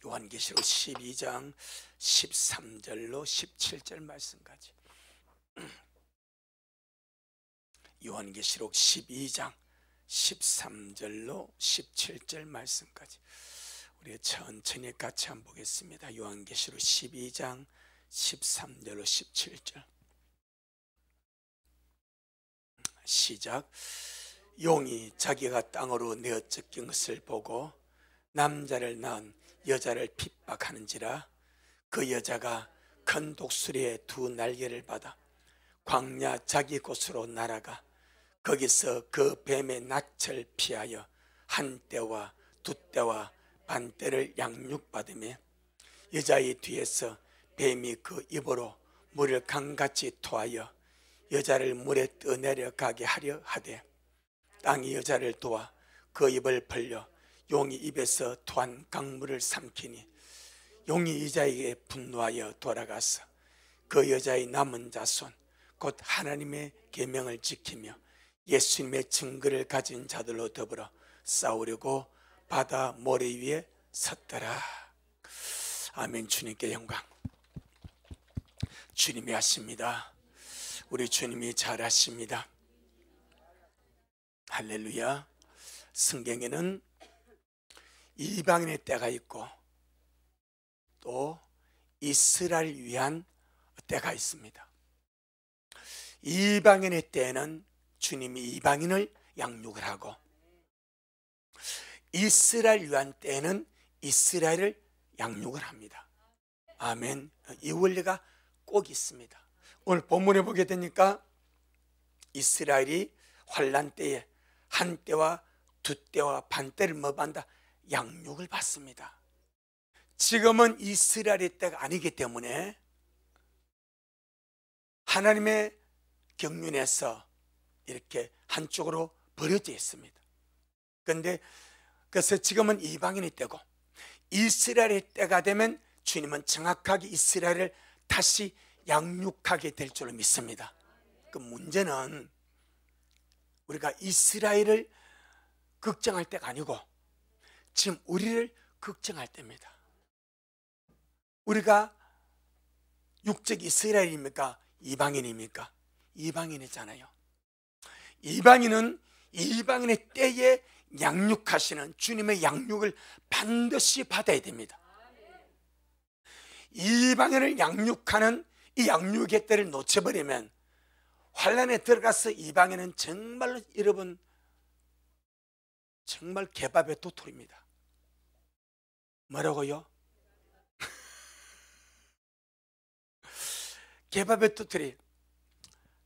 요한계시록 12장 13절로 17절 말씀까지. 요한계시록 12장 13절로 17절 말씀까지 우리 천천히 같이 한번 보겠습니다. 요한계시록 12장 13절로 17절 시작. 용이 자기가 땅으로 내어 쫓긴 것을 보고 남자를 낳은 여자를 핍박하는지라 그 여자가 큰 독수리의 두 날개를 받아 광야 자기 곳으로 날아가 거기서 그 뱀의 낯을 피하여 한 떼와 두 떼와 반 떼를 양육받으며 여자의 뒤에서 뱀이 그 입으로 물을 강같이 토하여 여자를 물에 떠내려가게 하려 하되 땅이 여자를 도와 그 입을 벌려 용이 입에서 토한 강물을 삼키니 용이 여자에게 분노하여 돌아가서 그 여자의 남은 자손 곧 하나님의 계명을 지키며 예수님의 증거를 가진 자들로 더불어 싸우려고 바다 모래 위에 섰더라. 아멘. 주님께 영광. 주님이 하십니다. 우리 주님이 잘하십니다. 할렐루야. 성경에는 이방인의 때가 있고 또 이스라엘을 위한 때가 있습니다. 이방인의 때에는 주님이 이방인을 양육을 하고 이스라엘을 위한 때에는 이스라엘을 양육을 합니다. 아멘. 이 원리가 꼭 있습니다. 오늘 본문에 보게 되니까 이스라엘이 환난 때에 한 때와 두 때와 반 때를 뭐 받는다? 양육을 받습니다. 지금은 이스라엘의 때가 아니기 때문에 하나님의 경륜에서 이렇게 한쪽으로 버려져 있습니다. 그런데 그래서 지금은 이방인의 때고 이스라엘의 때가 되면 주님은 정확하게 이스라엘을 다시 양육하게 될 줄로 믿습니다. 그 문제는 우리가 이스라엘을 걱정할 때가 아니고 지금 우리를 걱정할 때입니다. 우리가 육적 이스라엘입니까? 이방인입니까? 이방인이잖아요. 이방인은 이방인의 때에 양육하시는 주님의 양육을 반드시 받아야 됩니다. 이방인을 양육하는 이 양육의 때를 놓쳐버리면 환난에 들어가서 이방인은 정말로 여러분 정말 개밥의 도토리입니다. 뭐라고요? 개밥의 도토리.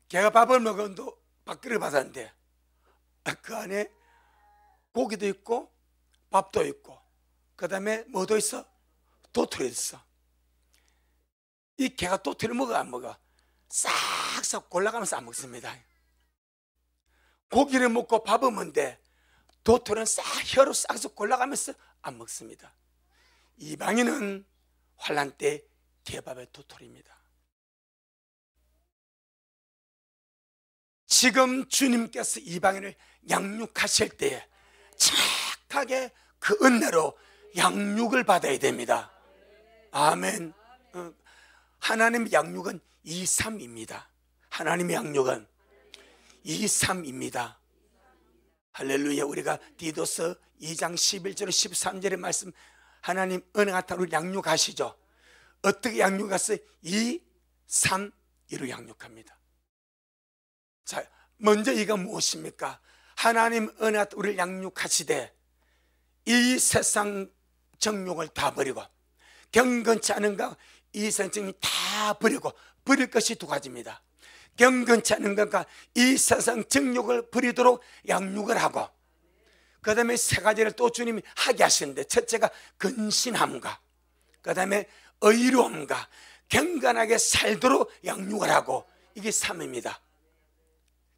개가 밥을 먹어도 밥그릇 받았는데 그 안에 고기도 있고 밥도 있고 그 다음에 뭐도 있어? 도토리 있어. 이 개가 도토리를 먹어 안 먹어? 싹싹 골라가면서 안 먹습니다. 고기를 먹고 밥을 먹는데 도토리는 싹 혀로 싹싹 골라가면서 안 먹습니다. 이방인은 환난 때 개밥의 도토리입니다. 지금 주님께서 이방인을 양육하실 때에 정확하게 그 은혜로 양육을 받아야 됩니다. 아멘. 하나님의 양육은 2, 3입니다. 하나님의 양육은 2, 3입니다. 할렐루야. 우리가 디도서 2장 11절 13절의 말씀 하나님 은혜 같은 우리 양육하시죠. 어떻게 양육하세요? 2, 3, 2로 양육합니다. 자, 먼저 이가 무엇입니까? 하나님 은혜 같은 우리를 양육하시되 이 세상 정욕을 다 버리고 경건치 않은 것 이 세상 정욕 다 버리고 버릴 것이 두 가지입니다. 경건치 않은 것과 이 세상 정욕을 버리도록 양육을 하고 그 다음에 세 가지를 또 주님이 하게 하시는데 첫째가 근신함과 그 다음에 의로움과 경건하게 살도록 양육을 하고 이게 3입니다.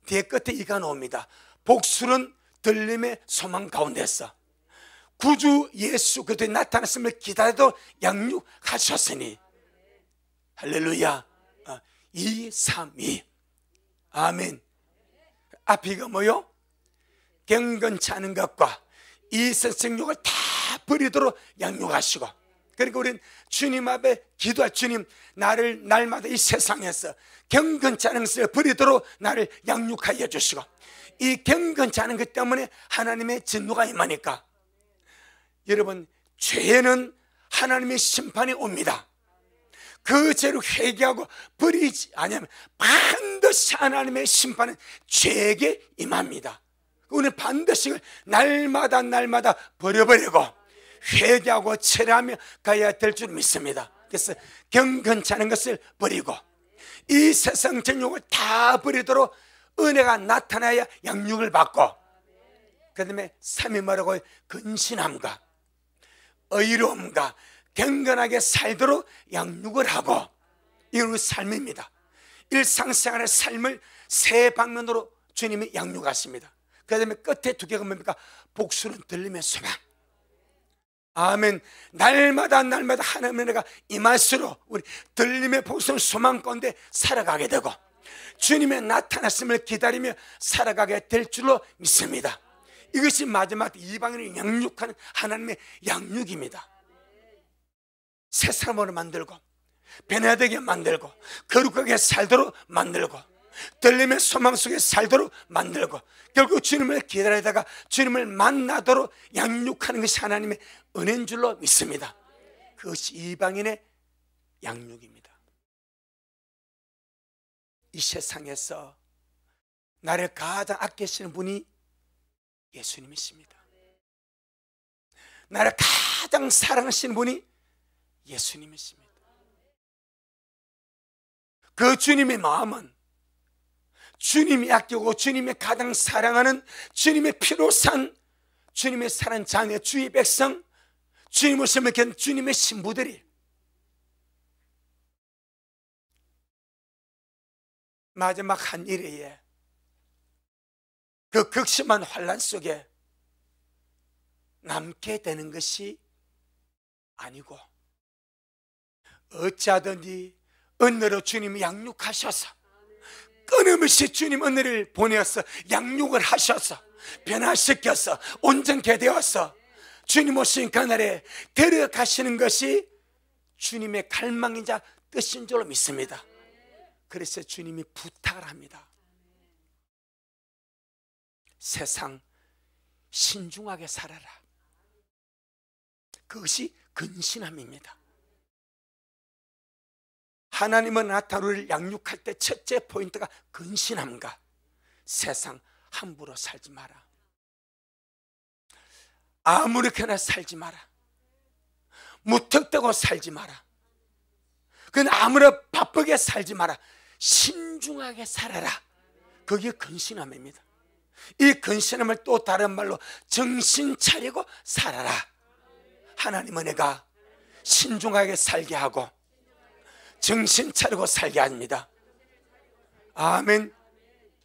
뒤에 끝에 이가 나옵니다. 복술은 들림의 소망 가운데서 구주 예수 그리스도의 나타났음을 기다려도 양육하셨으니 할렐루야. 2, 3, 2 아멘. 앞이가 뭐요? 경건치 않은 것과 이 세상욕을 다 버리도록 양육하시고 그리고 우리는 주님 앞에 기도할 주님, 나를 날마다 이 세상에서 경건치 않은 것을 버리도록 나를 양육하여 주시고, 이 경건치 않은 것 때문에 하나님의 진노가 임하니까 여러분, 죄는 하나님의 심판이 옵니다. 그 죄를 회개하고 버리지 않으면 반드시 하나님의 심판은 죄에게 임합니다. 우리는 반드시 날마다 버려버리고 회개하고 철회하며 가야 될 줄 믿습니다. 그래서 경건치 않은 것을 버리고 이 세상 정욕을 다 버리도록 은혜가 나타나야 양육을 받고, 그 다음에 3이 뭐라고? 근신함과 의로움과 경건하게 살도록 양육을 하고, 이건 우리 삶입니다. 일상생활의 삶을 세 방면으로 주님이 양육하십니다. 그 다음에 끝에 두 개가 뭡니까? 복수는 들림의 소망. 아멘. 날마다 하나님의 은혜가 임할수록 우리 들림의 복수는 소망 가운데 살아가게 되고 주님의 나타났음을 기다리며 살아가게 될 줄로 믿습니다. 이것이 마지막 이방인을 양육하는 하나님의 양육입니다. 새 사람으로 만들고 변화되게 만들고 거룩하게 살도록 만들고 들림의 소망 속에 살도록 만들고, 결국 주님을 기다리다가 주님을 만나도록 양육하는 것이 하나님의 은혜인 줄로 믿습니다. 그것이 이방인의 양육입니다. 이 세상에서 나를 가장 아끼시는 분이 예수님이십니다. 나를 가장 사랑하시는 분이 예수님이십니다. 그 주님의 마음은 주님이 아끼고 주님의 가장 사랑하는 주님의 피로 산 주님의 사랑 자녀, 주의 백성, 주님을 섬기는 주님의 신부들이 마지막 한 일회에 그 극심한 환난 속에 남게 되는 것이 아니고, 어찌하든지 은혜로 주님이 양육하셔서 끊임없이 주님 은혜를 보내어서 양육을 하셔서 변화시켜서 온전케 되어서 주님 오신 그날에 데려가시는 것이 주님의 갈망이자 뜻인 줄로 믿습니다. 그래서 주님이 부탁을 합니다. 세상 신중하게 살아라. 그것이 근신함입니다. 하나님은 나타나를 양육할 때 첫째 포인트가 근신함과 세상 함부로 살지 마라. 아무렇게나 살지 마라. 무턱대고 살지 마라. 그건 아무나 바쁘게 살지 마라. 신중하게 살아라. 그게 근신함입니다. 이 근신함을 또 다른 말로 정신 차리고 살아라. 하나님은 내가 신중하게 살게 하고 정신 차리고 살게 합니다. 아멘.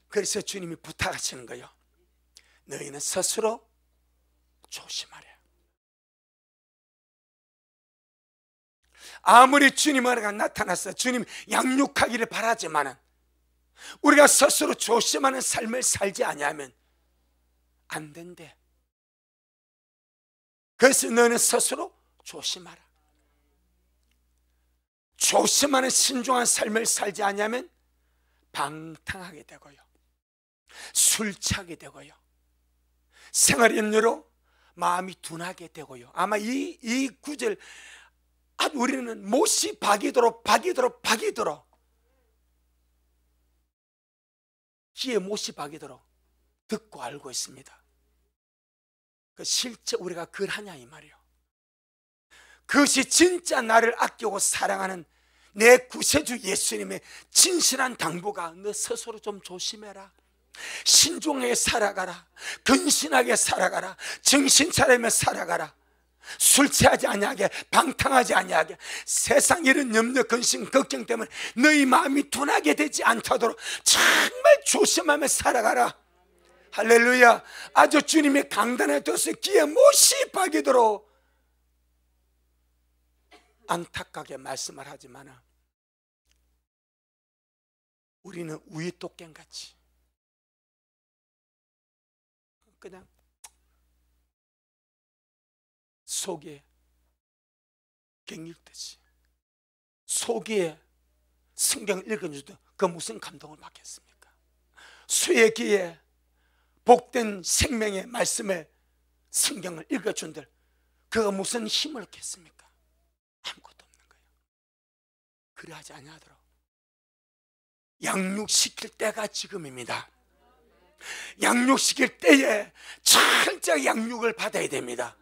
그래서 주님이 부탁하시는 거예요. 너희는 스스로 조심하라. 아무리 주님 은혜가 나타나서 주님 양육하기를 바라지만 우리가 스스로 조심하는 삶을 살지 아니하면 안 된대. 그래서 너는 스스로 조심하라. 조심하는 신중한 삶을 살지 않으면 방탕하게 되고요, 술 취하게 되고요, 생활연료로 마음이 둔하게 되고요. 아마 이 구절 우리는 못이 박이도록 귀에 못이 박이도록 듣고 알고 있습니다. 실제 우리가 그걸 하냐 이 말이에요. 그것이 진짜 나를 아끼고 사랑하는 내 구세주 예수님의 진실한 당부가 너 스스로 좀 조심해라. 신중하게 살아가라. 근신하게 살아가라. 정신 차리며 살아가라. 술 취하지 아니하게, 방탕하지 아니하게, 세상 이런 염려, 근심, 걱정 때문에 너희 마음이 둔하게 되지 않도록 정말 조심하며 살아가라. 할렐루야. 아주 주님의 강단에 둬서 귀에 못이 박이도록 안타깝게 말씀을 하지만 우리는 우유똑갱같이 그냥 속에 갱육되지. 소기에 성경을 읽어주도 그 무슨 감동을 받겠습니까? 수의 귀에 복된 생명의 말씀을 성경을 읽어준들 그가 무슨 힘을 얻겠습니까? 아무것도 없는 거예요. 그러하지 아니하도록 양육시킬 때가 지금입니다. 양육시킬 때에 철저히 양육을 받아야 됩니다.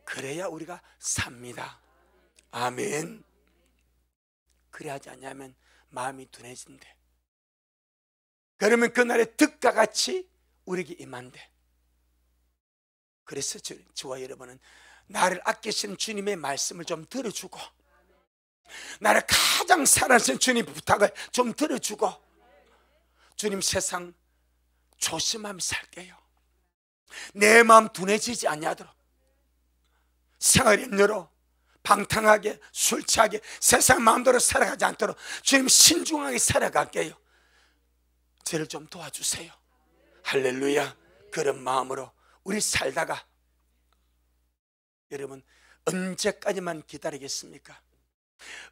그래야 우리가 삽니다. 아멘. 그래야지 않냐면 마음이 둔해진대. 그러면 그날의 득과 같이 우리에게 임한대. 그래서 저와 여러분은 나를 아끼시는 주님의 말씀을 좀 들어주고, 나를 가장 사랑하시는 주님의 부탁을 좀 들어주고, 주님 세상 조심하며 살게요. 내 마음 둔해지지 않냐도록 생활 염려로 방탕하게 술 취하게 세상 마음대로 살아가지 않도록 주님 신중하게 살아갈게요. 저를 좀 도와주세요. 할렐루야. 그런 마음으로 우리 살다가 여러분 언제까지만 기다리겠습니까?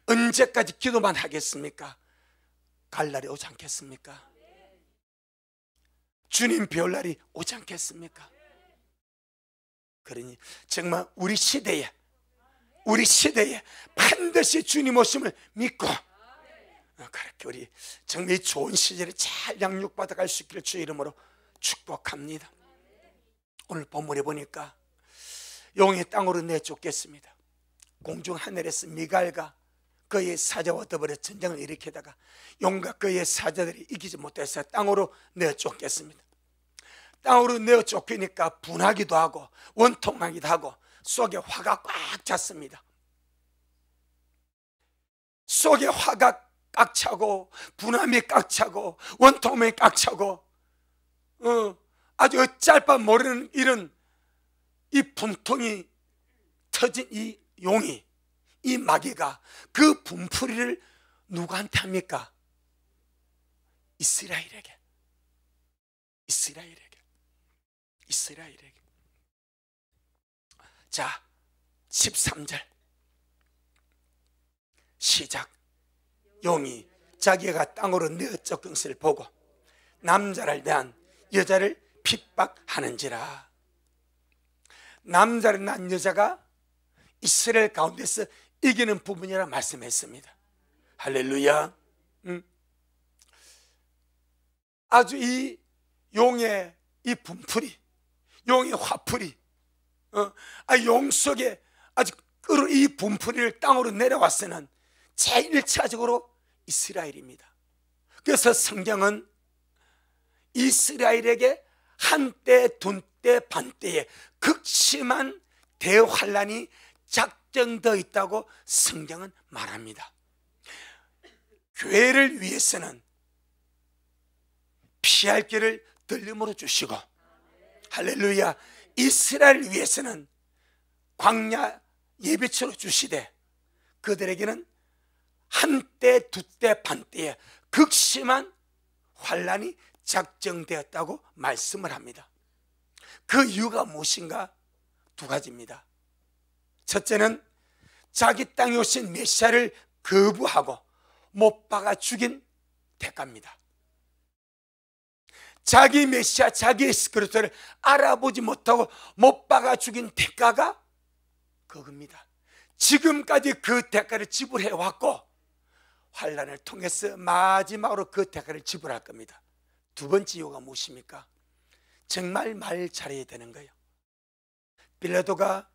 언제까지 기도만 하겠습니까? 갈 날이 오지 않겠습니까? 주님 배울 날이 오지 않겠습니까? 그러니 정말 우리 시대에 반드시 주님 오심을 믿고 그렇게 우리 정말 이 좋은 시절에 잘 양육받아 갈 수 있기를 주의 이름으로 축복합니다. 오늘 본문에 보니까 용의 땅으로 내쫓겠습니다. 공중 하늘에서 미갈과 그의 사자와 더불어 전쟁을 일으키다가 용과 그의 사자들이 이기지 못해서 땅으로 내쫓겠습니다. 땅으로 내쫓기니까 분하기도 하고 원통하기도 하고 속에 화가 꽉 찼습니다. 속에 화가 꽉 차고 분함이 꽉 차고 원통함이 꽉 차고 아주 어찌할 바 모르는 이런 이 분통이 터진 이 용이, 이 마귀가 그 분풀이를 누구한테 합니까? 이스라엘에게. 자, 13절 시작. 용이 자기가 땅으로 내어쫓은 것을 보고 남자를 대한 여자를 핍박하는지라. 남자를 낳은 여자가 이스라엘 가운데서 이기는 부분이라 말씀했습니다. 할렐루야. 아주 이 용의 이 분풀이, 용의 화풀이, 용 속에 아주 이 분풀이를 땅으로 내려왔으는 제일 1차적으로 이스라엘입니다. 그래서 성경은 이스라엘에게 한때, 둔때, 반때에 극심한 대환란이 작정되어 있다고 성경은 말합니다. 교회를 위해서는 피할 길을 들림으로 주시고, 할렐루야, 이스라엘을 위해서는 광야 예비처로 주시되 그들에게는 한때, 두때, 반때에 극심한 환란이 작정되었다고 말씀을 합니다. 그 이유가 무엇인가? 두 가지입니다. 첫째는 자기 땅에 오신 메시아를 거부하고 못 박아 죽인 대가입니다. 자기 메시아, 자기 예수 그리스도를 알아보지 못하고 못 박아 죽인 대가가 그겁니다. 지금까지 그 대가를 지불해 왔고 환란을 통해서 마지막으로 그 대가를 지불할 겁니다. 두 번째 이유가 무엇입니까? 정말 말 잘해야 되는 거예요. 빌라도가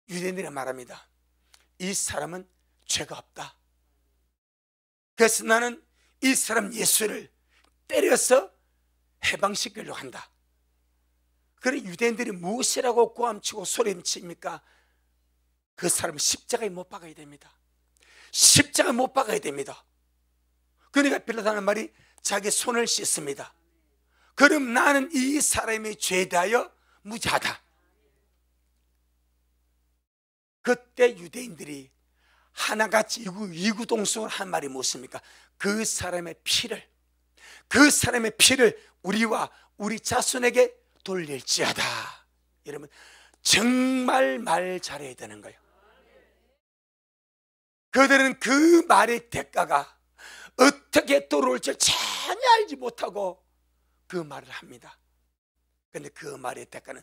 유대인들에 말합니다. 이 사람은 죄가 없다. 그래서 나는 이 사람 예수를 때려서 해방시키려고 한다. 그래 유대인들이 무엇이라고 고함치고 소리칩니까? 그 사람은 십자가에 못 박아야 됩니다. 십자가에 못 박아야 됩니다. 그러니까 빌라도는 말이 자기 손을 씻습니다. 그럼 나는 이 사람의 죄에 대하여 무죄하다. 그때 유대인들이 하나같이 이구동성으로 한 말이 무엇입니까? 그 사람의 피를 우리와 우리 자손에게 돌릴지어다. 여러분 정말 말 잘해야 되는 거예요. 그들은 그 말의 대가가 어떻게 돌아올지 전혀 알지 못하고 그 말을 합니다. 그런데 그 말의 대가는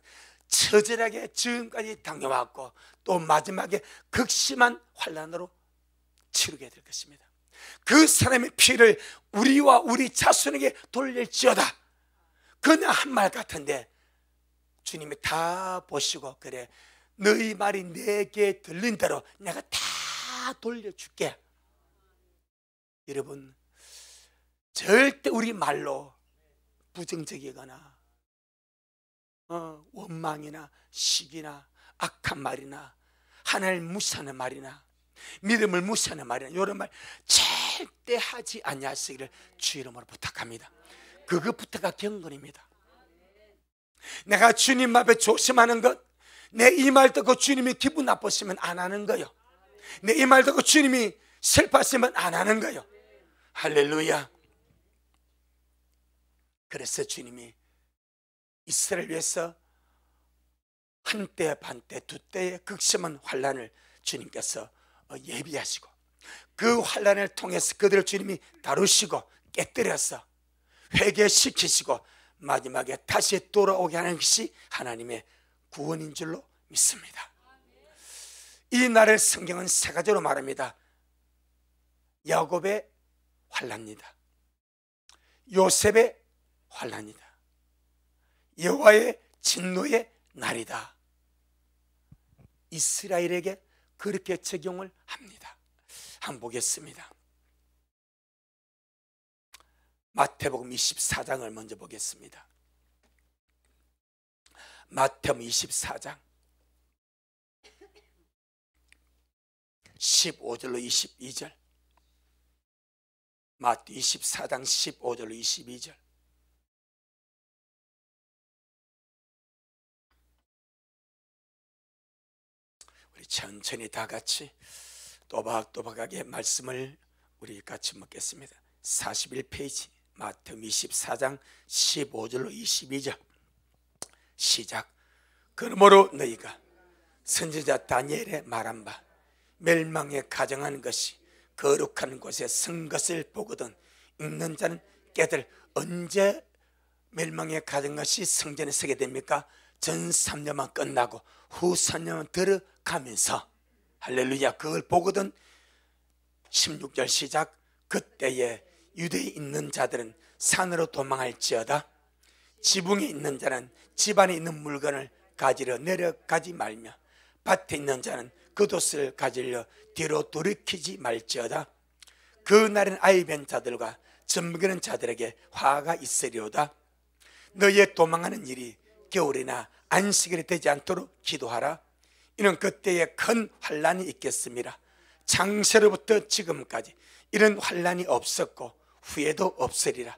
처절하게 지금까지 당해왔고 또 마지막에 극심한 환난으로 치르게 될 것입니다. 그 사람의 피를 우리와 우리 자손에게 돌릴지어다. 그냥 한 말 같은데 주님이 다 보시고, 그래, 너희 말이 내게 들린 대로 내가 다 돌려줄게. 여러분, 절대 우리 말로 부정적이거나 원망이나 시기나 악한 말이나 하나님을 무시하는 말이나 믿음을 무시하는 말이나 이런 말 절대 하지 아니하시기를 주 이름으로 부탁합니다. 그것부터가 경건입니다. 내가 주님 앞에 조심하는 것, 내 이 말 듣고 주님이 기분 나쁘시면 안 하는 거요. 내 이 말 듣고 주님이 슬퍼하시면 안 하는 거요. 할렐루야. 그래서 주님이 이스라엘 위해서 한때 반때 두 때의 극심한 환난을 주님께서 예비하시고 그 환난을 통해서 그들을 주님이 다루시고 깨뜨려서 회개시키시고 마지막에 다시 돌아오게 하는 것이 하나님의 구원인 줄로 믿습니다. 이 날을 성경은 세 가지로 말합니다. 야곱의 환난이다, 요셉의 환난이다, 여호와의 진노의 날이다. 이스라엘에게 그렇게 적용을 합니다. 한번 보겠습니다. 마태복음 24장을 먼저 보겠습니다. 마태복음 24장 15절로 22절. 마태 24장 15절로 22절. 우리 천천히 다 같이 또박또박하게 말씀을 우리 같이 먹겠습니다. 41페이지 마태복음 24장 15절로 22절. 시작. 그러므로 너희가 선지자 다니엘의 말한 바 멸망에 가정하는 것이 거룩한 곳에 선 것을 보거든 읽는 자는 깨들. 언제 멸망에 가정 것이 성전에 서게 됩니까? 전 3년만 끝나고 후 3년만 들어가면서. 할렐루야. 그걸 보거든 16절 시작. 그때에 유대에 있는 자들은 산으로 도망할지어다. 지붕에 있는 자는 집안에 있는 물건을 가지러 내려가지 말며 밭에 있는 자는 겉옷을 가지려 뒤로 돌이키지 말지어다. 그 날은 아이변 자들과 젖먹이는 자들에게 화가 있으리오다. 너희의 도망하는 일이 겨울이나 안식일이 되지 않도록 기도하라. 이는 그때에 큰 환난이 있겠습니다. 창세로부터 지금까지 이런 환난이 없었고 후에도 없으리라.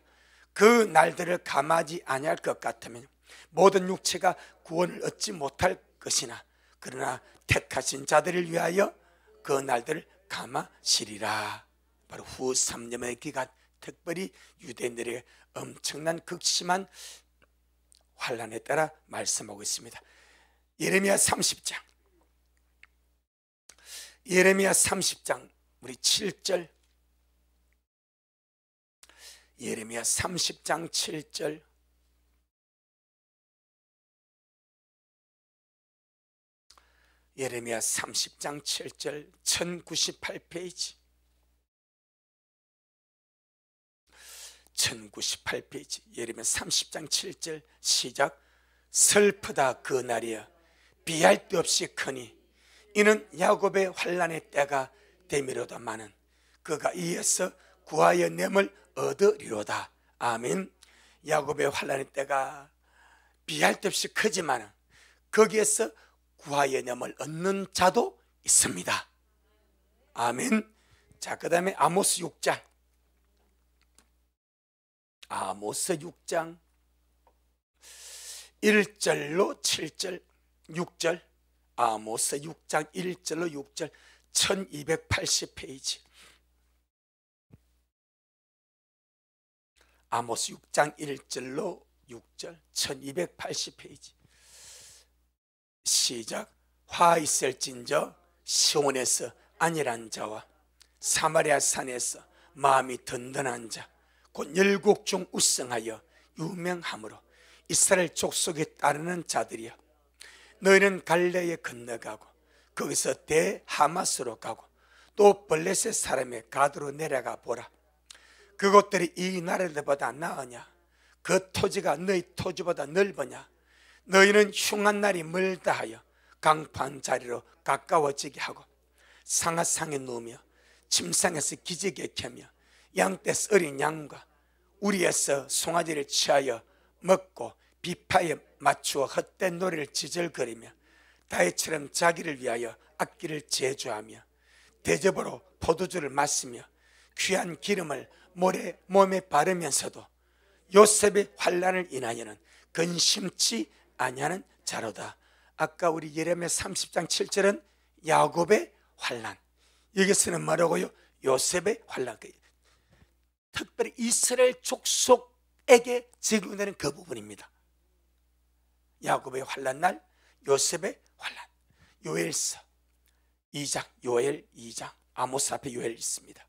그 날들을 감하지 아니할 것 같으면 모든 육체가 구원을 얻지 못할 것이나 그러나 택하신 자들을 위하여 그 날들을 감하시리라. 바로 후 3년의 기간, 특별히 유대인들에게 엄청난 극심한 환난에 따라 말씀하고 있습니다. 예레미야 30장, 예레미야 30장 우리 7절, 예레미야 30장 7절. 예레미야 30장 7절 1098페이지 1098페이지 예레미야 30장 7절 시작. 슬프다 그 날이여 비할 데 없이 크니 이는 야곱의 환난의 때가 되미로다마는 그가 이에서 구하여 냄을 얻으리로다. 아멘. 야곱의 환난의 때가 비할 데 없이 크지만 거기에서 구하여 냄을 얻는 자도 있습니다. 아멘. 자, 그 다음에 아모스 6장, 아모스 6장 1절로 7절 6절. 아모스 6장 1절로 6절 1280페이지. 아모스 6장 1절로 6절 1280페이지. 시작. 화 있을진저 시온에서 안일한 자와 사마리아 산에서 마음이 든든한 자 곧 열국 중 우승하여 유명하므로 이스라엘 족속에 따르는 자들이여, 너희는 갈레에 건너가고 거기서 대하마스로 가고 또 블레셋 사람의 가드로 내려가 보라. 그곳들이 이 나라들보다 나으냐? 그 토지가 너희 토지보다 넓으냐? 너희는 흉한 날이 멀다 하여 강판 자리로 가까워지게 하고 상하상에 누우며 침상에서 기지개 켜며 양떼에서 어린 양과 우리에서 송아지를 취하여 먹고 비파에 맞추어 헛된 노래를 지절거리며 다윗처럼 자기를 위하여 악기를 제주하며 대접으로 포도주를 마시며 귀한 기름을 몸에 바르면서도 요셉의 환난을 인하여는 근심치 아니하는 자로다. 아까 우리 예레미야 30장 7절은 야곱의 환난, 여기서는 뭐라고요? 요셉의 환난. 특별히 이스라엘 족속에게 적용되는 그 부분입니다. 야곱의 환난 날, 요셉의 환난. 요엘서 2장, 요엘 2장, 아모스 앞에 요엘 있습니다.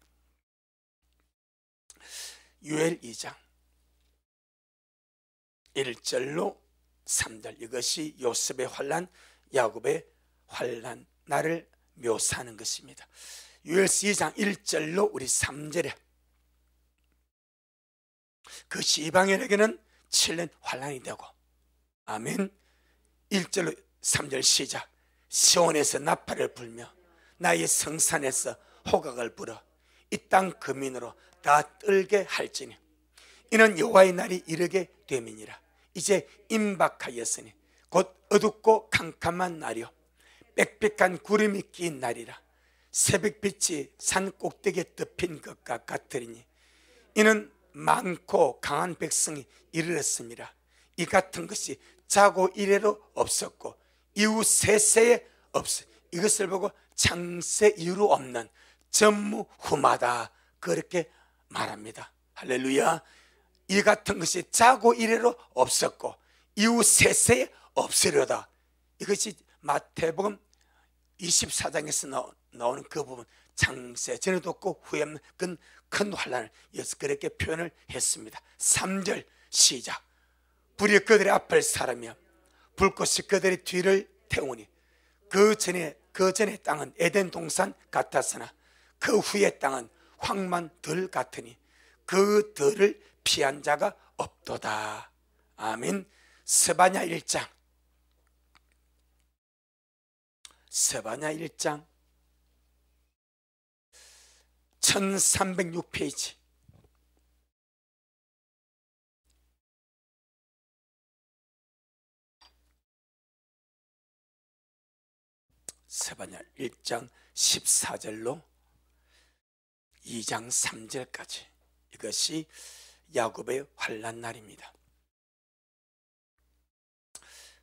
요엘 2장 1절로 3절, 이것이 요셉의 환난, 야곱의 환난 날을 묘사하는 것입니다. 요엘서 2장 1절로 우리 3절에 그 이방인에게는 7년 환난이 되고, 아멘. 1절로 3절 시작. 시온에서 나팔을 불며 나의 성산에서 호각을 불어 이 땅 거민으로 다 떨게 할지니 이는 여호와의 날이 이르게 됨이니라. 이제 임박하였으니 곧 어둡고 캄캄한 날이요 빽빽한 구름이 낀 날이라. 새벽빛이 산 꼭대기에 덮인 것과 같으리니 이는 많고 강한 백성이 이르렀습니다. 이 같은 것이 자고 이래로 없었고 이후 세세에 없어. 이것을 보고 창세 이후로 없는 전무후마다 그렇게 말합니다. 할렐루야. 이 같은 것이 자고 이래로 없었고 이후 세세에 없으려다. 이것이 마태복음 24장에서 나오는 그 부분, 창세 전에도 없고 후에 없는 큰 환난을 이어서 그렇게 표현을 했습니다. 3절 시작. 불이 그들의 앞을 사르며 불꽃이 그들의 뒤를 태우니 그 전의 땅은 에덴 동산 같았으나 그 후의 땅은 황만 들 같으니 그 들을 피한 자가 없도다. 아멘. 스바냐 1장 1306페이지. 스바냐 1장 14절로 2장 3절까지 이것이 야곱의 환난 날입니다.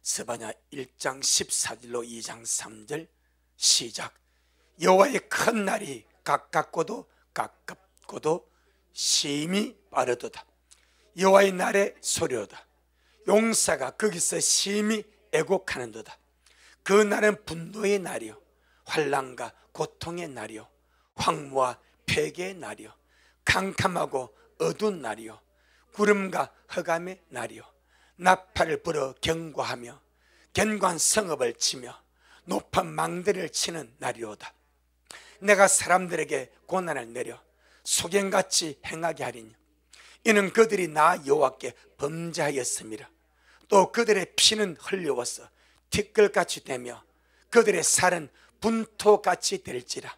스바냐 1장 14절로 2장 3절 시작. 여호와의 큰 날이 가깝고도 심히 빠르도다. 여호와의 날의 소리로다. 용사가 거기서 심히 애곡하는도다. 그 날은 분노의 날이요 환난과 고통의 날이요 황무와 폐괴의 날이요 캄캄하고 어두운 날이요 구름과 흑암의 날이요 나팔을 불어 경고하며 견고한 성읍을 치며 높은 망대를 치는 날이로다. 내가 사람들에게 고난을 내려 소경같이 행하게 하리니 이는 그들이 나 여호와께 범죄하였음이라. 또 그들의 피는 흘려워서 티끌같이 되며 그들의 살은 분토같이 될지라.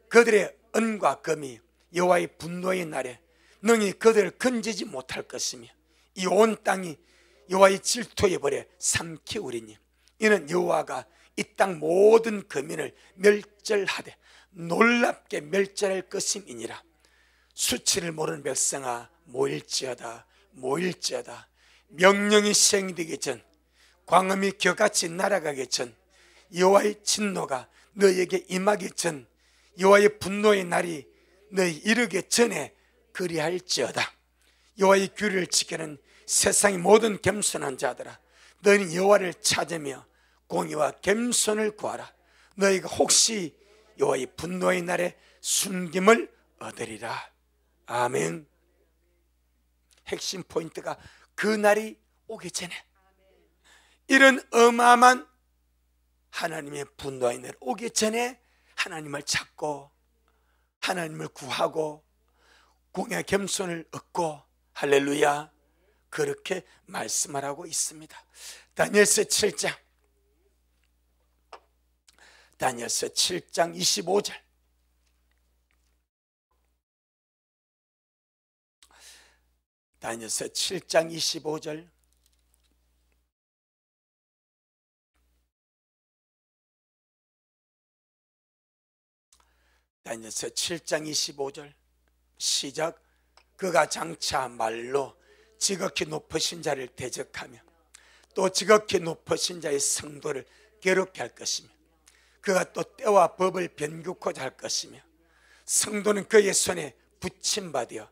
그들의 은과 금이 여호와의 분노의 날에 능히 그들을 건지지 못할 것이며 이 온 땅이 여호와의 질투의 벌에 삼키우리니 이는 여호와가 이 땅 모든 거민을 멸절하되 놀랍게 멸절할 것임이니라. 수치를 모르는 백성아 모일지어다. 명령이 시행되기 전, 광음이 겨같이 날아가기 전, 여호와의 진노가 너에게 임하기 전, 여호와의 분노의 날이 너희 이르기 전에 그리할지어다. 여호와의 규례를 지키는 세상의 모든 겸손한 자들아, 너희는 여호와를 찾으며 공의와 겸손을 구하라. 너희가 혹시 여호와의 분노의 날에 숨김을 얻으리라. 아멘. 핵심 포인트가 그날이 오기 전에, 이런 어마어마한 하나님의 분노의 날 오기 전에 하나님을 찾고 하나님을 구하고 공의 겸손을 얻고, 할렐루야, 그렇게 말씀하라고 있습니다. 다니엘서 7장, 다니엘서 7장 25절. 다니엘서 7장 25절. 다니엘서 7장 25절 시작. 그가 장차 말로 지극히 높으신 자를 대적하며 또 지극히 높으신 자의 성도를 괴롭게 할 것이며, 그가 또 때와 법을 변규코자 할 것이며, 성도는 그의 손에 붙임받아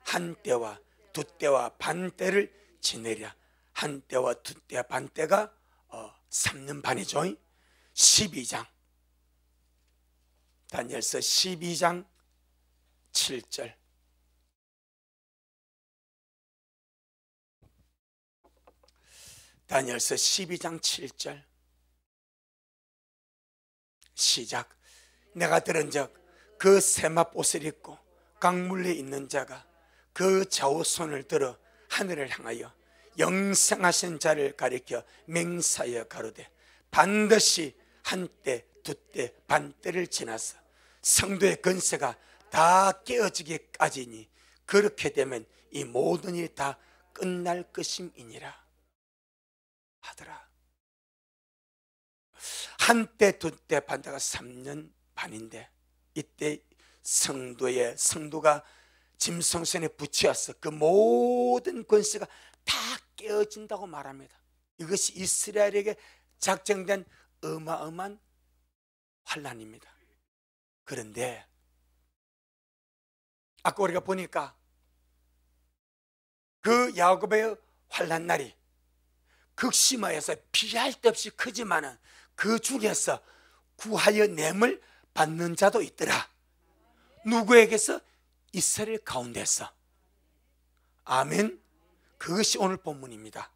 한 때와 두 때와 반 때를 지내랴. 한 때와 두 때와 반 때가 3년 반이죠. 12장, 다니엘서 12장 7절. 다니엘서 12장 7절 시작. 내가 들은즉 그 세맛 옷을 입고 강물에 있는 자가 그 좌우 손을 들어 하늘을 향하여 영생하신 자를 가리켜 맹사하여 가로되, 반드시 한때 두때 반때를 지나서 성도의 권세가 다 깨어지기까지니, 그렇게 되면 이 모든 일이 다 끝날 것임이니라 하더라. 한때 두때 반때가 3년 반인데, 이때 성도가 짐승손에 붙여서 그 모든 권세가 다 깨어진다고 말합니다. 이것이 이스라엘에게 작정된 어마어마한 환난입니다. 그런데 아까 우리가 보니까 그 야곱의 환난 날이 극심하여서 비할 데 없이 크지만은 그 중에서 구하여 냄을 받는 자도 있더라. 누구에게서? 이스라엘 가운데서. 아멘. 그것이 오늘 본문입니다.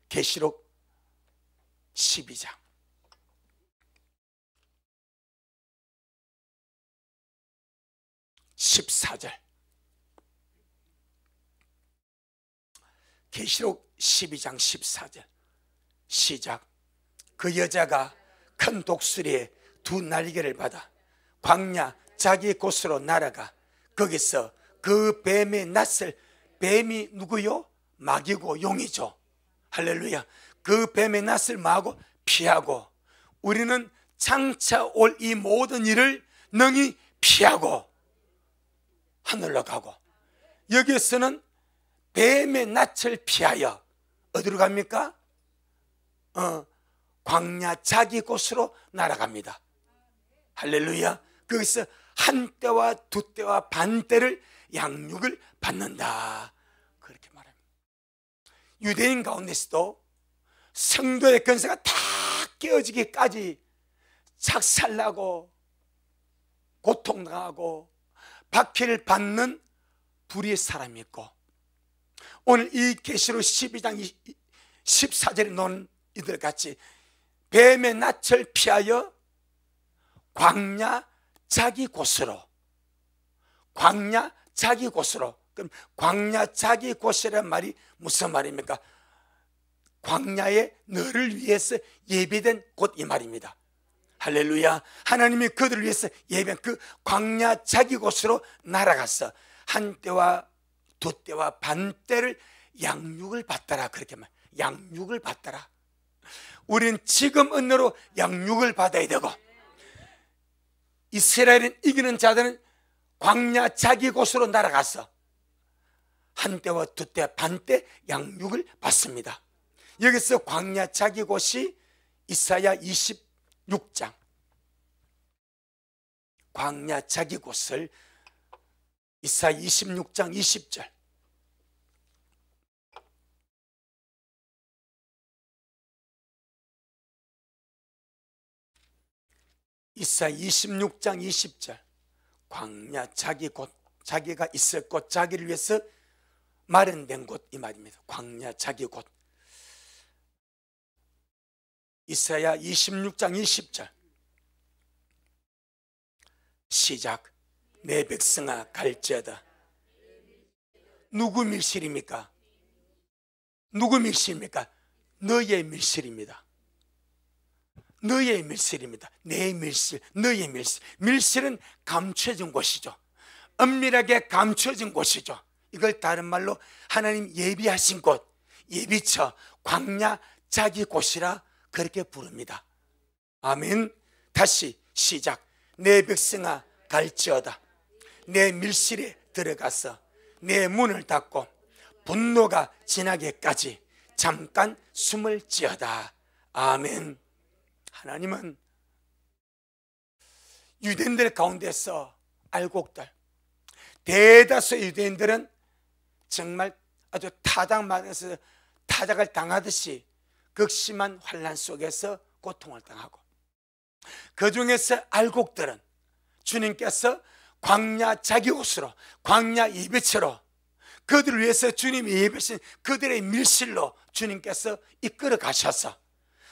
계시록 12장 14절. 계시록 12장 14절 시작. 그 여자가 큰 독수리의 두 날개를 받아 광야 자기 곳으로 날아가 거기서 그 뱀의 낯을, 뱀이 누구요? 마귀고 용이죠. 할렐루야. 그 뱀의 낯을 마고 피하고, 우리는 장차 올 이 모든 일을 능히 피하고 하늘로 가고, 여기에서는 뱀의 낯을 피하여 어디로 갑니까? 광야 자기 곳으로 날아갑니다. 할렐루야. 거기서 한 때와 두 때와 반 때를 양육을 받는다, 그렇게 말합니다. 유대인 가운데서도 성도의 권세가 다 깨어지기까지 작살나고 고통당하고 박해를 받는 불의의 사람이 있고, 오늘 이 계시록 12장 14절에 놓은 이들 같이 뱀의 낯을 피하여 광야 자기 곳으로, 광야 자기 곳으로. 그럼 광야 자기 곳이라는 말이 무슨 말입니까? 광야에 너를 위해서 예비된 곳, 이 말입니다. 할렐루야. 하나님이 그들을 위해서 예비한 그 광야 자기 곳으로 날아갔어. 한 때와 두 때와 반 때를 양육을 받더라, 그렇게 말. 양육을 받더라. 우리는 지금 은혜로 양육을 받아야 되고, 이스라엘은 이기는 자들은 광야 자기 곳으로 날아가서 한 때와 두 때, 반 때 양육을 받습니다. 여기서 광야 자기 곳이 이사야 26장, 광야 자기 곳을 이사야 26장 20절. 이사야 26장 20절. 광야, 자기 곳, 자기가 있을 곳, 자기를 위해서 마련된 곳, 이 말입니다. 광야, 자기 곳. 이사야 26장 20절 시작. 내 백성아 갈지어다. 누구 밀실입니까? 누구 밀실입니까? 너의 밀실입니다. 너의 밀실입니다. 내 밀실, 너의 밀실. 밀실은 감춰진 곳이죠. 은밀하게 감춰진 곳이죠. 이걸 다른 말로 하나님 예비하신 곳, 예비처, 광야, 자기 곳이라 그렇게 부릅니다. 아멘. 다시 시작. 내 백성아 갈지어다. 내 밀실에 들어가서 내 문을 닫고 분노가 지나게까지 잠깐 숨을 지어다. 아멘. 하나님은 유대인들 가운데서 알곡들, 대다수 유대인들은 정말 아주 타작마당에서 타작을 당하듯이 극심한 환난 속에서 고통을 당하고, 그 중에서 알곡들은 주님께서 광야 자기 곳으로, 광야 예배처로 그들을 위해서 주님이 예배하신 그들의 밀실로 주님께서 이끌어 가셔서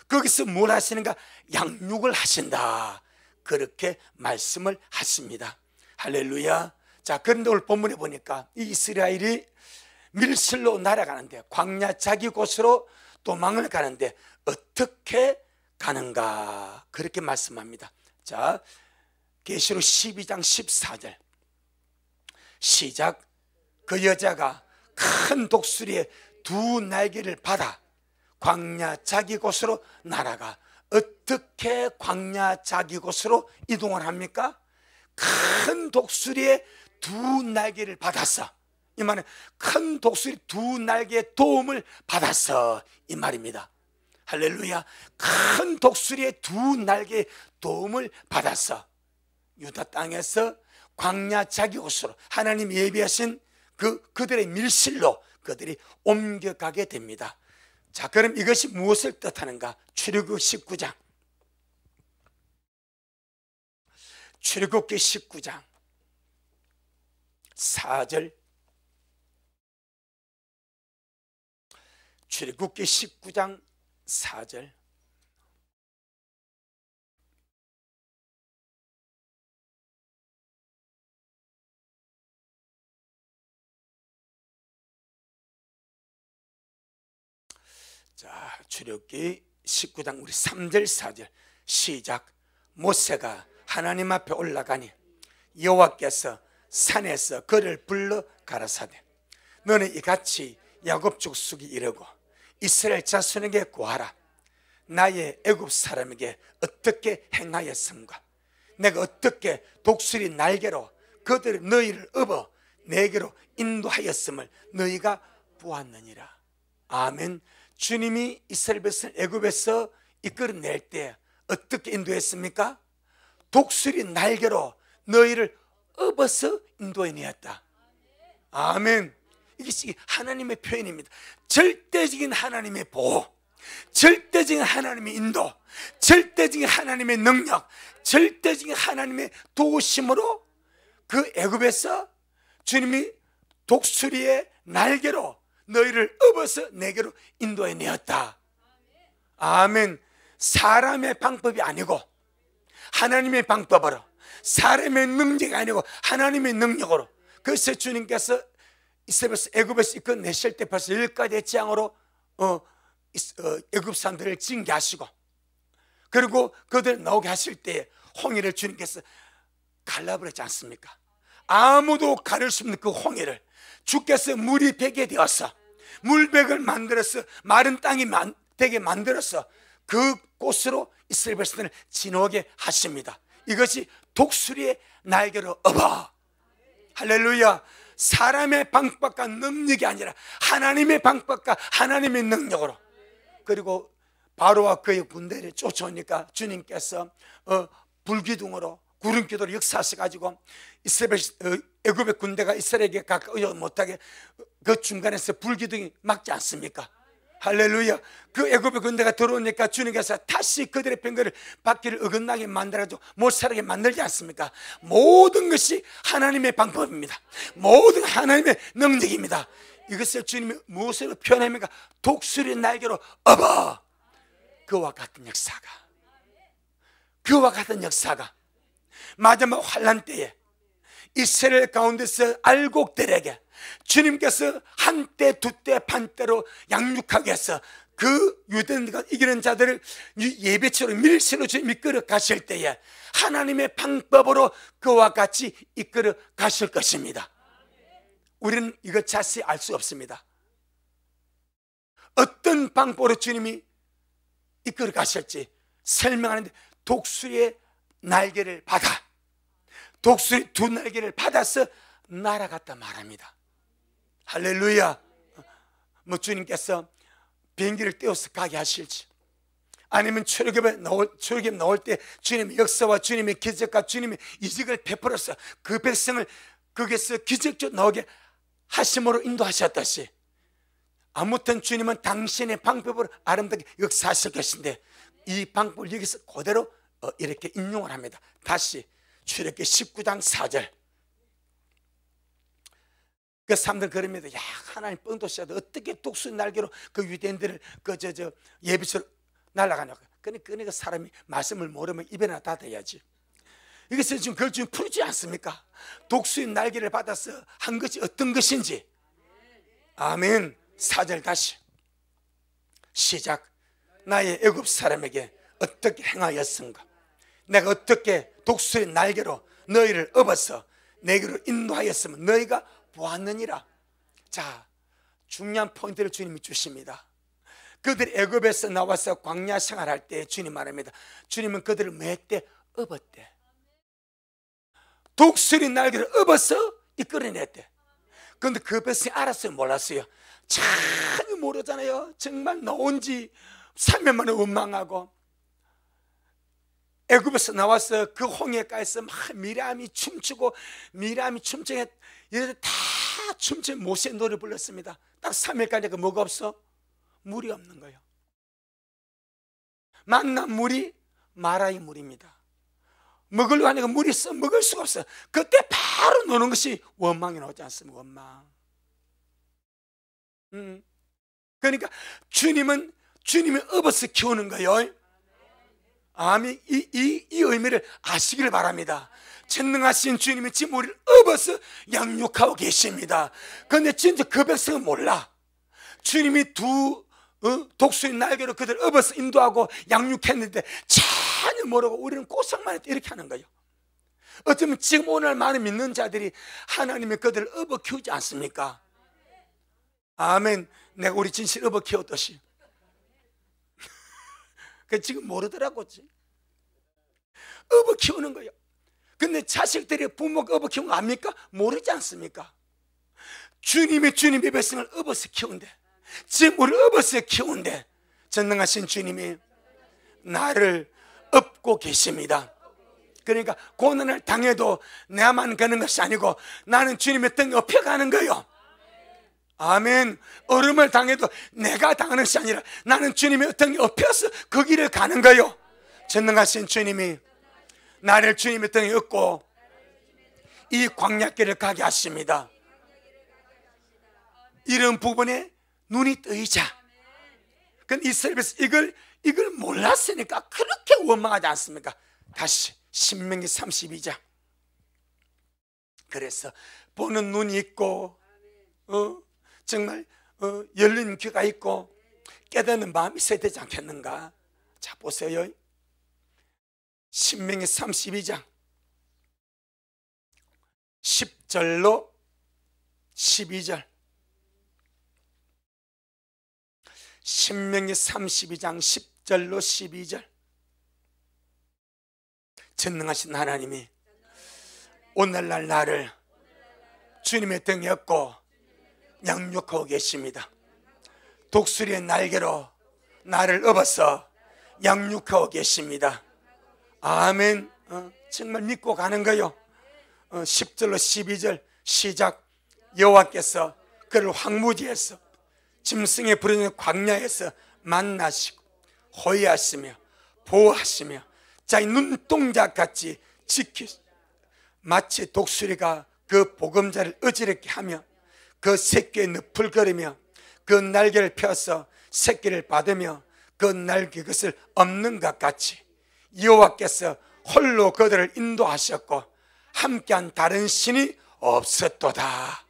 거기서 뭘 하시는가? 양육을 하신다. 그렇게 말씀을 하십니다. 할렐루야. 자, 그런데 오늘 본문에 보니까 이 이스라엘이 밀실로 날아가는데, 광야 자기 곳으로 도망을 가는데 어떻게 가는가? 그렇게 말씀합니다. 자, 계시록 12장 14절 시작. 그 여자가 큰 독수리의 두 날개를 받아 광야 자기 곳으로 날아가. 어떻게 광야 자기 곳으로 이동을 합니까? 큰 독수리의 두 날개를 받았어. 이 말은 큰 독수리 두 날개의 도움을 받았어, 이 말입니다. 할렐루야. 큰 독수리의 두 날개의 도움을 받았어. 유다 땅에서 광야 자기 곳으로 하나님 예비하신 그들의 밀실로 그들이 옮겨가게 됩니다. 자, 그럼 이것이 무엇을 뜻하는가? 출애굽기 19장, 출애굽기 19장 4절, 출애굽기 19장 4절. 자, 출애굽기 19장 우리 3절 4절 시작. 모세가 하나님 앞에 올라가니 여호와께서 산에서 그를 불러 가라사대, 너는 이같이 야곱 족속이 이르고 이스라엘 자손에게 고하라. 나의 애굽 사람에게 어떻게 행하였음과 내가 어떻게 독수리 날개로 그들을 너희를 업어 내게로 인도하였음을 너희가 보았느니라. 아멘. 주님이 이스라엘 백성을 애굽에서 이끌어낼 때 어떻게 인도했습니까? 독수리 날개로 너희를 업어서 인도해내었다. 아멘. 이게 하나님의 표현입니다. 절대적인 하나님의 보호, 절대적인 하나님의 인도, 절대적인 하나님의 능력, 절대적인 하나님의 도우심으로 그 애굽에서 주님이 독수리의 날개로 너희를 업어서 내게로 인도해내었다. 아멘. 사람의 방법이 아니고 하나님의 방법으로, 사람의 능력이 아니고 하나님의 능력으로. 그래서 주님께서 이스라엘에서 애굽에서 이끌어내실 때 벌써 10가지의 재앙으로 애굽 사람들을 징계하시고, 그리고 그들 나오게 하실 때 홍해를 주님께서 갈라버렸지 않습니까? 아무도 가릴 수 없는 그 홍해를 주께서 물이 배게 되어서 물백을 만들어서 마른 땅이 되게 만들어서 그 곳으로 이스라엘 백성을 지나오게 하십니다. 이것이 독수리의 날개로 업어. 할렐루야. 사람의 방법과 능력이 아니라 하나님의 방법과 하나님의 능력으로. 그리고 바로와 그의 군대를 쫓아오니까 주님께서 불기둥으로 구름기도로 역사하셔가지고 이스라엘 애굽의 군대가 이스라엘에게 가까이 못하게 그 중간에서 불기둥이 막지 않습니까? 할렐루야. 그 애굽의 군대가 들어오니까 주님께서 다시 그들의 병거를 바퀴를 어긋나게 만들어가지고 못 살게 만들지 않습니까? 모든 것이 하나님의 방법입니다. 모든 하나님의 능력입니다. 이것을 주님이 무엇으로 표현합니까? 독수리 날개로 업어. 그와 같은 역사가 마지막 환난 때에 이스라엘 가운데서 알곡들에게 주님께서 한때 두때 반때로 양육하게 해서 그 유대인들과 이기는 자들을 예배처로 밀실로 주님 이끌어 가실 때에 하나님의 방법으로 그와 같이 이끌어 가실 것입니다. 우리는 이것 자세히 알 수 없습니다. 어떤 방법으로 주님이 이끌어 가실지 설명하는데, 독수리의 날개를 받아, 독수리 두 날개를 받아서 날아갔다 말합니다. 할렐루야. 뭐 주님께서 비행기를 띄워서 가게 하실지, 아니면 출애굽 나올 때 주님의 역사와 주님의 기적과 주님의 이적을 베풀어서 그 백성을 거기서 기적적으로 나오게 하심으로 인도하셨듯이, 아무튼 주님은 당신의 방법으로 아름답게 역사하실 것인데, 이 방법을 여기서 그대로 이렇게 인용을 합니다. 다시 출애굽기 19장 4절. 그 사람들 그럽니다. 야, 하나님 뻥도시하다. 어떻게 독수리 날개로 그 유대인들을 예비처럼 날아가냐고. 그러니까 사람이 말씀을 모르면 입에나 닫아야지. 이것은 지금 그걸 지금 풀지 않습니까? 독수리 날개를 받아서 한 것이 어떤 것인지. 아멘. 4절 다시 시작. 나의 애굽 사람에게 어떻게 행하였은가? 내가 어떻게 독수리 날개로 너희를 업어서 내게로 인도하였으면 너희가 보았느니라. 자, 중요한 포인트를 주님이 주십니다. 그들이 애굽에서 나와서 광야 생활할 때 주님 말합니다. 주님은 그들을 뭐 했대? 업었대. 독수리 날개를 업어서 이끌어냈대. 그런데 그 백성이 알았어요? 몰랐어요? 전혀 모르잖아요. 정말 나온 지 3년 만에 원망하고, 애굽에서 나와서 그 홍해가에서 막 미리암이 춤추고, 미리암이 춤추게 얘들 다 춤추 모세 노래 불렀습니다. 딱 3일까지 뭐가 없어? 물이 없는 거예요. 만난 물이 마라의 물입니다. 먹으려고 하니까 물이 있어 먹을 수가 없어. 그때 바로 노는 것이 원망이 나오지 않습니까? 원망. 그러니까 주님이 업어서 키우는 거예요. 아멘. 이 의미를 아시기를 바랍니다. 전능하신 주님이 지금 우리를 업어서 양육하고 계십니다. 그런데 진짜 그 백성은 몰라. 주님이 독수리 날개로 그들을 업어서 인도하고 양육했는데 전혀 모르고 우리는 고생만 했다 이렇게 하는 거예요. 어쩌면 지금 오늘 많은 믿는 자들이 하나님이 그들을 업어 키우지 않습니까? 아멘. 내가 우리 진실 업어 키웠듯이. 그 지금 모르더라고. 업어 키우는 거예요. 근데 자식들이 부모가 업어 키운 거 압니까? 모르지 않습니까? 주님의 백성을 업어서 키운대. 지금 우리를 업어서 키운대. 전능하신 주님이 나를 업고 계십니다. 그러니까 고난을 당해도 내만 가는 것이 아니고 나는 주님의 등에 업혀가는 거예요. 아멘. 얼음을 당해도 내가 당하는 것이 아니라 나는 주님의 등에 업혀서 그 길을 가는 거예요. 전능하신 주님이 나를 주님의 등에 업고 이 광야길을 가게 하십니다. 이런 부분에 눈이 뜨이자. 근데 이스라엘에서 이걸 몰랐으니까 그렇게 원망하지 않습니까? 다시 신명기 32장. 그래서 보는 눈이 있고 정말 열린 귀가 있고 깨닫는 마음이 있어야 되지 않겠는가? 자, 보세요. 신명기 32장 10절로 12절. 신명기 32장 10절로 12절. 전능하신 하나님이 오늘날 나를 주님의 등에 업고 양육하고 계십니다. 독수리의 날개로 나를 업어서 양육하고 계십니다. 아멘. 정말 믿고 가는 거요. 10절로 12절 시작. 여호와께서 그를 황무지에서 짐승의 부르짖는 광야에서 만나시고 호위하시며 보호하시며 자기 눈동자같이 지키시고 마치 독수리가 그 보금자를 어지럽게 하며 그 새끼에 너풀거리며 그 날개를 펴서 새끼를 받으며 그 날개 것을 없는 것 같이 여호와께서 홀로 그들을 인도하셨고 함께한 다른 신이 없었도다.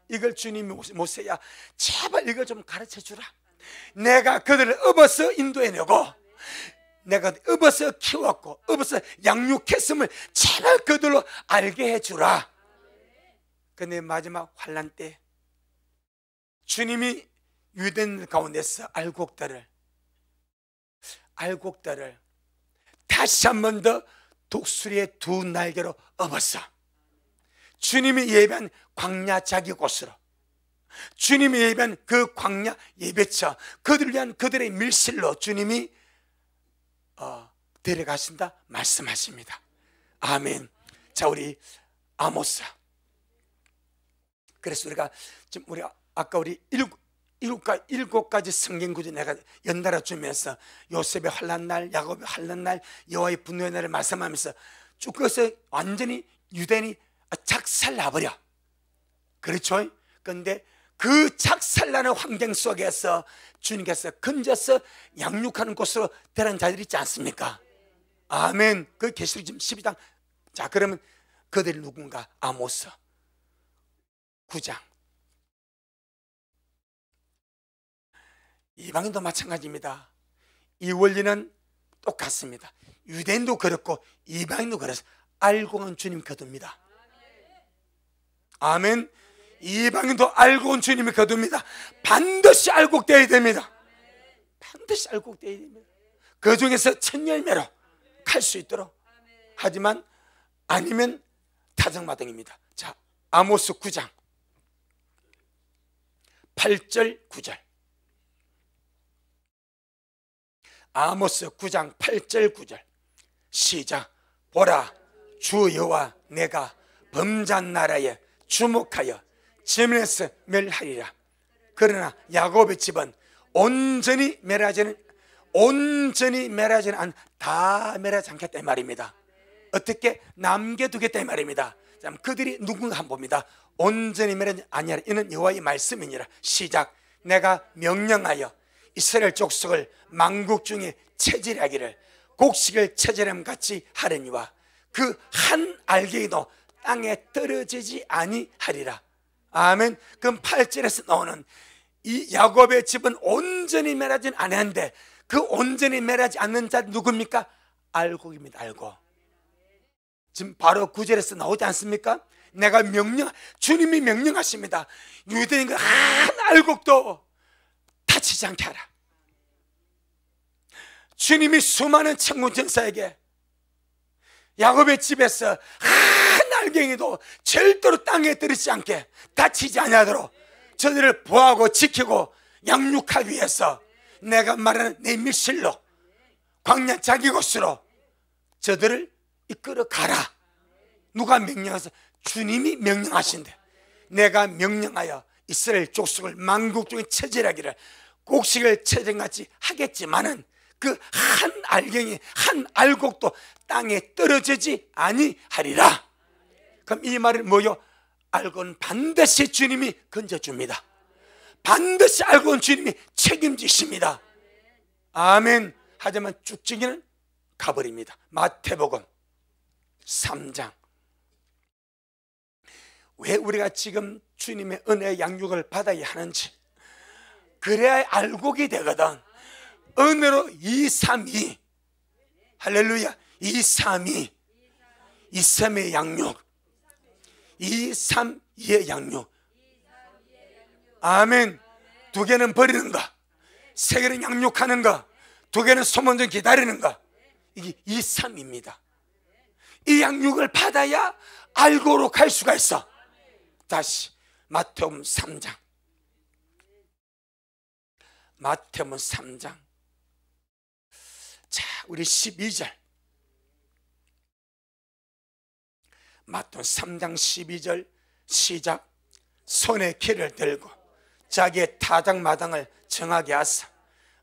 이걸 주님이 모세야 제발 이걸 좀 가르쳐 주라. 내가 그들을 업어서 인도해내고 내가 업어서 키웠고 업어서 양육했음을 제발 그들로 알게 해주라. 근데 마지막 환난 때 주님이 유대인들 가운데서 알곡들을 다시 한 번 더 독수리의 두 날개로 업어서 주님이 예배한 광야 자기 곳으로, 주님이 예배한 그 광야 예배처, 그들을 위한 그들의 밀실로 주님이 데려가신다 말씀하십니다. 아멘. 자, 우리 아모스. 그래서 우리가 아까 우리 일곱 가지 성경 구절 내가 연달아 주면서 요셉의 환난 날, 야곱의 환난 날, 여호와의 분노의 날을 말씀하면서 쭉 그것을 완전히 유대인이 작살나버려. 그렇죠? 그런데 그 작살나는 환경 속에서 주님께서 건져서 양육하는 곳으로 데려간 자들이 있지 않습니까? 아멘. 그 계시록 지금 12장. 자, 그러면 그들이 누군가? 아모스 9장. 이방인도 마찬가지입니다. 이 원리는 똑같습니다. 유대인도 그렇고 이방인도 그렇습니다. 알고 온 주님 거둡니다. 아멘. 이방인도 알고 온 주님이 거둡니다. 반드시 알곡되어야 됩니다. 반드시 알곡되어야 됩니다. 그 중에서 첫 열매로 갈 수 있도록. 하지만 아니면 타정마당입니다. 자, 아모스 9장 8절 9절. 아모스 9장 8절 9절 시작. 보라, 주 여호와 내가 범죄한 나라에 주목하여 지면에서 멸하리라. 그러나 야곱의 집은 온전히 멸하지는 다 멸하지 않겠다 이 말입니다. 어떻게? 남겨두겠다 이 말입니다. 그들이 누군가 한번 봅니다. 온전히 멸하지 아니하라. 이는 여호와의 말씀이니라. 시작. 내가 명령하여 이스라엘 족속을 만국 중에 체질하기를 곡식을 체질함 같이 하려니와 그 한 알갱이도 땅에 떨어지지 아니하리라. 아멘. 그럼 8절에서 나오는 이 야곱의 집은 온전히 멸하지는 않았는데 그 온전히 멸하지 않는 자 누굽니까? 알곡입니다. 알곡. 지금 바로 9절에서 나오지 않습니까? 내가 주님이 명령하십니다. 유대인과 한 알곡도 다치지 않게 하라. 주님이 수많은 천군 천사에게 야곱의 집에서 한 알갱이도 절대로 땅에 떨어지지 않게 다치지 아니하도록 저들을 보호하고 지키고 양육하기 위해서 내가 말하는 내 밀실로 광야 자기 곳으로 저들을 이끌어 가라. 누가 명령해서? 주님이 명령하신대. 내가 명령하여 이스라엘 족속을 만국 중에 체질하기를 곡식을 체질같이 하겠지만은 그 한 알갱이 한 알곡도 땅에 떨어지지 아니하리라. 그럼 이 말은 뭐요? 알고는 반드시 주님이 건져줍니다. 반드시 알고는 주님이 책임지십니다. 아멘. 하지만 쭉지기는 가버립니다. 마태복음 3장. 왜 우리가 지금 주님의 은혜의 양육을 받아야 하는지, 그래야 알곡이 되거든. 은혜로 2, 3, 2 할렐루야. 2, 3, 2 2, 3의 양육, 2, 3, 2의 양육. 아멘. 2개는 버리는 거, 3개는 양육하는 거, 2개는 소문전 기다리는 거. 이게 2, 3입니다. 이 양육을 받아야 알고로 갈 수가 있어. 다시 마태복음 3장. 마태복음 3장. 자, 우리 12절. 마태복음 3장 12절 시작. 손에 키를 들고 자기의 타작마당을 정하게 하사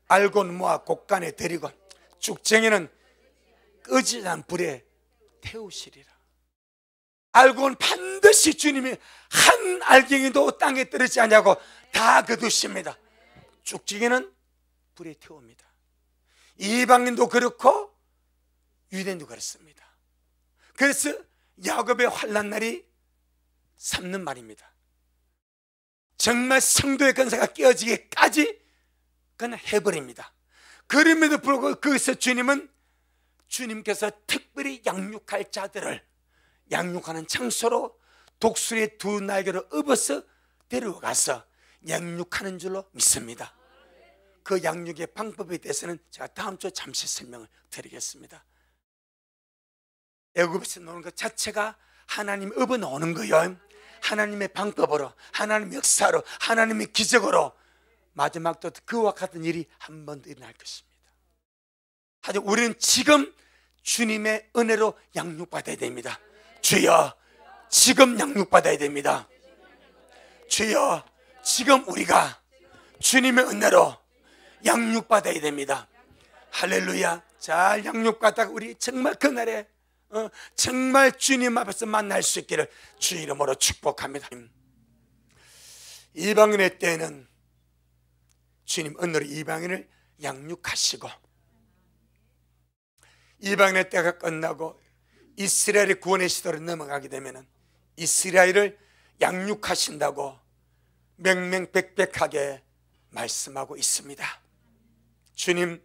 알곤 모아 곡간에 들이고 쭉쟁이는 끄지 않은 불에 태우시리라. 알고는 반드시 주님이 한 알갱이도 땅에 떨어지지 않냐고 다 거두십니다. 쭉쟁이는 불에 태웁니다. 이방인도 그렇고 유대인도 그렇습니다. 그래서 야곱의 환난 날이 삼는 말입니다. 정말 성도의 권세가 깨어지기까지 그냥 해버립니다. 그럼에도 불구하고 거기서 주님께서 특별히 양육할 자들을 양육하는 장소로 독수리의 두 날개로 업어서 데려가서 양육하는 줄로 믿습니다. 그 양육의 방법에 대해서는 제가 다음 주에 잠시 설명을 드리겠습니다. 애굽에서 노는 것 자체가 하나님 업어 놓는 거예요. 하나님의 방법으로, 하나님의 역사로, 하나님의 기적으로 마지막도 그와 같은 일이 한 번 더 일어날 것입니다. 하지만 우리는 지금 주님의 은혜로 양육받아야 됩니다. 주여, 지금 양육받아야 됩니다. 주여, 지금 우리가 주님의 은혜로 양육받아야 됩니다. 할렐루야. 잘 양육받다가 우리 정말 그날에 정말 주님 앞에서 만날 수 있기를 주 이름으로 축복합니다. 이방인의 때에는 주님 은혜로 이방인을 양육하시고, 이방인의 때가 끝나고 이스라엘의 구원의 시대로 넘어가게 되면 이스라엘을 양육하신다고 명명백백하게 말씀하고 있습니다. 주님,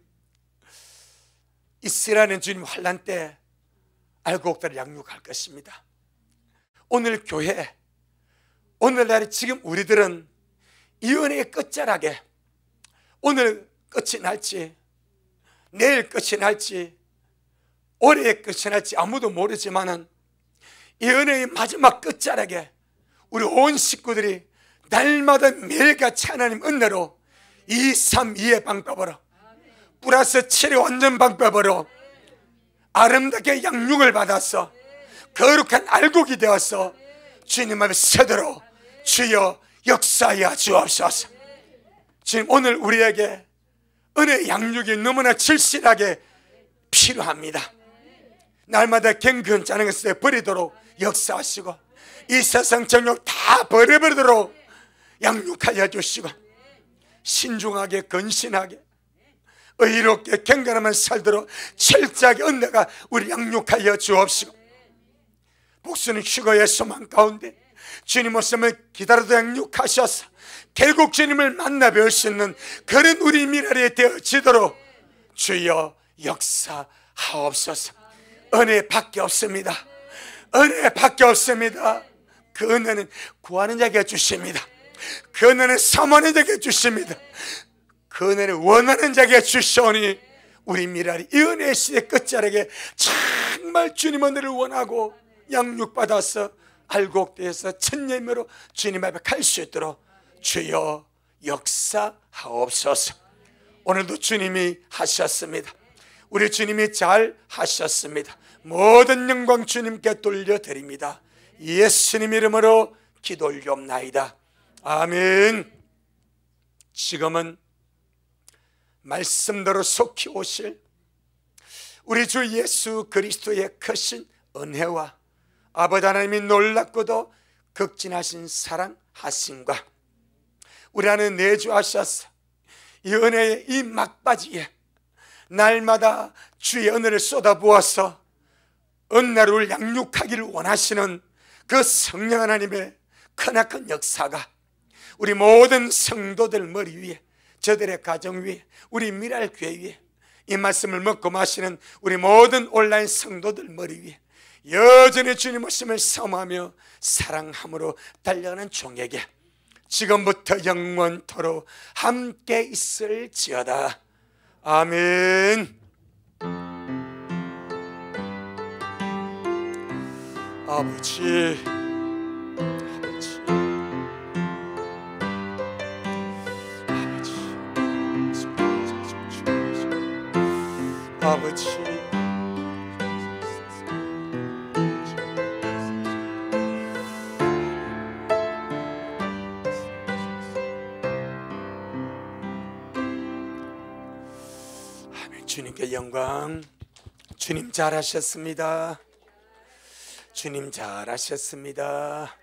이스라엘은 주님 환난 때 알곡들을 양육할 것입니다. 오늘 교회, 오늘날에 지금 우리들은 이 은혜의 끝자락에 오늘 끝이 날지 내일 끝이 날지 올해의 끝이 날지 아무도 모르지만은 이 은혜의 마지막 끝자락에 우리 온 식구들이 날마다 매일같이 하나님 은혜로 232의 방법으로 플러스 7의 완전 방법으로 아름답게 양육을 받아서 거룩한 알곡이 되어서 주님 앞에 서도록 주여 역사하여 주옵소서. 지금 오늘 우리에게 은혜의 양육이 너무나 절실하게 필요합니다. 날마다 경건 짜는 것을 버리도록 역사하시고 이 세상 정욕 다 버려버리도록 양육하여 주시고 신중하게 건신하게 의롭게 경건하면 살도록 철저하게 은혜가 우리 양육하여 주옵시고, 복수는 휴거의 소망 가운데 주님 오심을 기다려도 양육하셔서 결국 주님을 만나 뵐 수 있는 그런 우리 미래에 되어지도록 주여 역사하옵소서. 은혜밖에 없습니다. 은혜밖에 없습니다. 그 은혜는 구하는 자에게 주십니다. 그 은혜는 사모하는 자에게 주십니다. 그 은혜를 원하는 자에게 주시오니 우리 미라리 이 은혜의 시대 끝자락에 정말 주님 은혜를 원하고 양육받아서 알곡되어서 천년매로 주님 앞에 갈 수 있도록 주여 역사하옵소서. 오늘도 주님이 하셨습니다. 우리 주님이 잘 하셨습니다. 모든 영광 주님께 돌려드립니다. 예수님 이름으로 기도 올리옵나이다. 아멘. 지금은 말씀대로 속히 오실 우리 주 예수 그리스도의 크신 은혜와 아버지 하나님이 놀랍고도 극진하신 사랑하심과 우리 안에 내주하셔서 이 은혜의 이 막바지에 날마다 주의 은혜를 쏟아부어서 은혜를 양육하기를 원하시는 그 성령 하나님의 크나큰 역사가 우리 모든 성도들 머리 위에, 저들의 가정 위에, 우리 미랄 교회 위에, 이 말씀을 먹고 마시는 우리 모든 온라인 성도들 머리 위에 여전히 주님 오심을 사모하며 사랑함으로 달려가는 종에게 지금부터 영원토록 함께 있을지어다. 아멘. 아버지, 아버지, 주님께 영광. 주님 잘하셨습니다. 주님 잘하셨습니다.